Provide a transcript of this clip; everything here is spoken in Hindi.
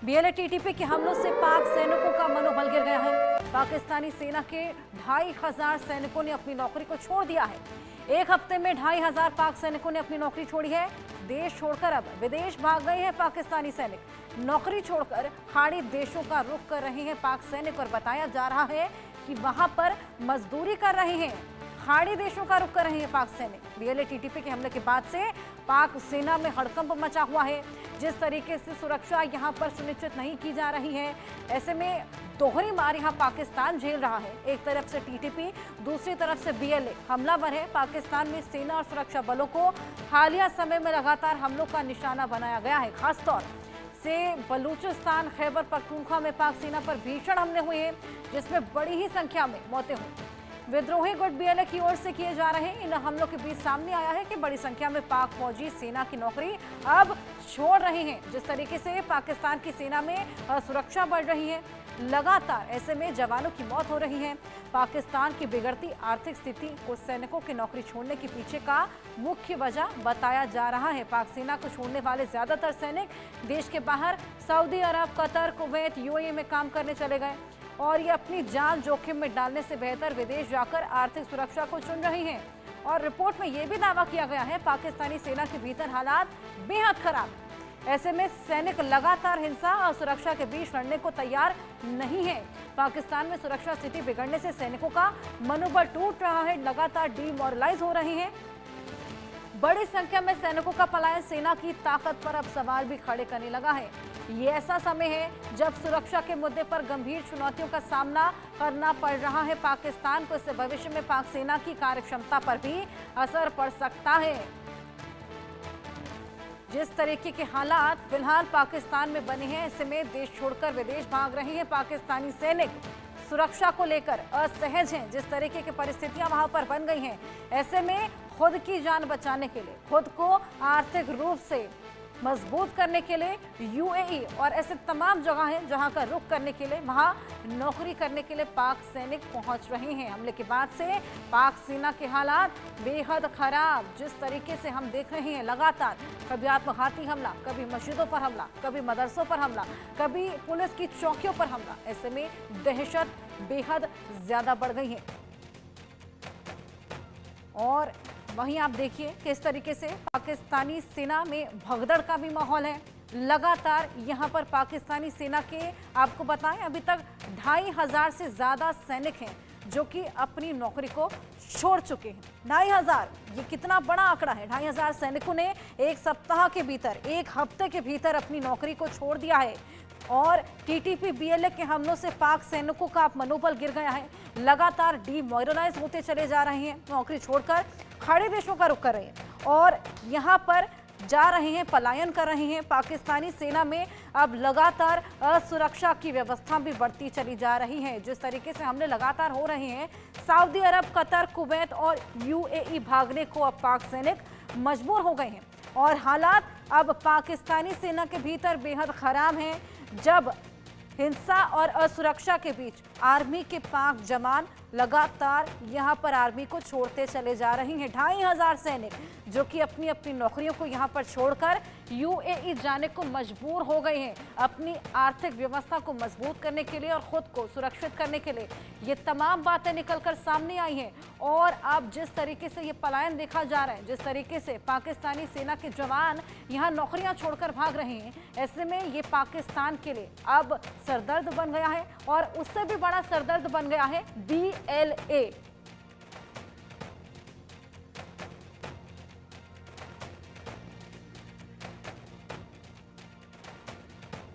बीएलए-टीटीपी के हमलों से पाक सैनिकों का मनोबल गिर गया है। पाकिस्तानी सेना के 2500 सैनिकों ने अपनी नौकरी को छोड़ दिया है। एक हफ्ते में 2500 पाक सैनिकों ने अपनी नौकरी छोड़ी है। देश छोड़कर अब विदेश भाग गए हैं पाकिस्तानी सैनिक। नौकरी छोड़कर खाड़ी देशों का रुख कर रहे हैं पाक सैनिक और बताया जा रहा है कि वहां पर मजदूरी कर रहे हैं। खाड़ी देशों का रुख कर रहे हैं पाक सैनिक। बीएलए-टीटीपी के हमले के बाद से पाक सेना में हड़कंप मचा हुआ है। जिस तरीके से सुरक्षा यहां पर सुनिश्चित नहीं की जा रही है, ऐसे में दोहरी मार यहां पाकिस्तान झेल रहा है। एक तरफ से टीटीपी, दूसरी तरफ से बीएलए हमलावर है। पाकिस्तान में सेना और सुरक्षा बलों को हालिया समय में लगातार हमलों का निशाना बनाया गया है। खासतौर से बलूचिस्तान, खैबर पख्तूनख्वा में पाक सेना पर भीषण हमले हुए हैं, जिसमें बड़ी ही संख्या में मौतें हुई। विद्रोही गुट बीएलए की ओर से किए जा रहे इन हमलों के बीच सामने आया है कि बड़ी संख्या में पाक फौजी सेना की नौकरी अब छोड़ रहे हैं। जिस तरीके से पाकिस्तान की सेना में सुरक्षा बढ़ रही है, लगातार ऐसे में जवानों की मौत हो रही है। पाकिस्तान की बिगड़ती आर्थिक स्थिति को सैनिकों की नौकरी छोड़ने के पीछे का मुख्य वजह बताया जा रहा है। पाक सेना को छोड़ने वाले ज्यादातर सैनिक देश के बाहर सऊदी अरब, कतर, कुवैत, यूएई में काम करने चले गए और ये अपनी जान जोखिम में डालने से बेहतर विदेश जाकर आर्थिक सुरक्षा को चुन रही हैं। और रिपोर्ट में यह भी दावा किया गया है पाकिस्तानी सेना के भीतर हालात बेहद खराब। ऐसे में सैनिक लगातार हिंसा और सुरक्षा के बीच लड़ने को तैयार नहीं है। पाकिस्तान में सुरक्षा स्थिति बिगड़ने से सैनिकों का मनोबल टूट रहा है, लगातार डीमोरलाइज हो रहे हैं। बड़ी संख्या में सैनिकों का पलायन सेना की ताकत पर अब सवाल भी खड़े करने लगा है। ये ऐसा समय है जब सुरक्षा के मुद्दे पर गंभीर चुनौतियों का सामना करना पड़ रहा है पाकिस्तान को। इससे भविष्य में पाक सेना की कार्यक्षमता पर भी असर पड़ सकता है। जिस तरीके के हालात फिलहाल पाकिस्तान में बने हैं, ऐसे में देश छोड़कर विदेश भाग रहे हैं पाकिस्तानी सैनिक। सुरक्षा को लेकर असहज हैं। जिस तरीके की परिस्थितियां वहां पर बन गई हैं, ऐसे में खुद की जान बचाने के लिए, खुद को आर्थिक रूप से मजबूत करने के लिए यूएई और ऐसे तमाम जगह हैं जहां का रुख करने के लिए, वहां नौकरी करने के लिए पाक सैनिक पहुंच रहे हैं। हमले के बाद से पाक सेना के हालात बेहद खराब। जिस तरीके से हम देख रहे हैं लगातार, कभी आत्मघाती हमला, कभी मस्जिदों पर हमला, कभी मदरसों पर हमला, कभी पुलिस की चौकियों पर हमला। ऐसे में दहशत बेहद ज्यादा बढ़ गई है। और वहीं आप देखिए किस तरीके से पाकिस्तानी सेना में भगदड़ का भी माहौल है। लगातार यहां पर पाकिस्तानी सेना के, आपको बताएं, अभी तक 2500 से ज्यादा सैनिक हैं जो कि अपनी नौकरी को छोड़ चुके हैं। 2500, ये कितना बड़ा आंकड़ा है। 2500 सैनिकों ने एक सप्ताह के भीतर, एक हफ्ते के भीतर अपनी नौकरी को छोड़ दिया है। और टीटीपी बीएलए के हमलों से पाक सैनिकों का मनोबल गिर गया है। लगातार डीमोरलाइज होते चले जा रहे हैं, नौकरी छोड़कर खाड़ी देशों का रुख कर रहे हैं और यहां पर जा रहे हैं, पलायन कर रहे हैं। पाकिस्तानी सेना में अब लगातार असुरक्षा की व्यवस्था भी बढ़ती चली जा रही है। जिस तरीके से हमले लगातार हो रहे हैं, सऊदी अरब, कतर, कुवैत और यूएई भागने को अब पाक सैनिक मजबूर हो गए हैं और हालात अब पाकिस्तानी सेना के भीतर बेहद खराब हैं। जब हिंसा और असुरक्षा के बीच आर्मी के पाक जवान लगातार यहां पर आर्मी को छोड़ते चले जा रहे हैं। 2500 सैनिक जो कि अपनी अपनी नौकरियों को यहां पर छोड़कर यूएई जाने को मजबूर हो गए हैं, अपनी आर्थिक व्यवस्था को मजबूत करने के लिए और खुद को सुरक्षित करने के लिए। ये तमाम बातें निकलकर सामने आई हैं और अब जिस तरीके से ये पलायन देखा जा रहा है, जिस तरीके से पाकिस्तानी सेना के जवान यहाँ नौकरियां छोड़कर भाग रहे हैं, ऐसे में ये पाकिस्तान के लिए अब सरदर्द बन गया है और उससे भी बड़ा सरदर्द बन गया है बीएलए।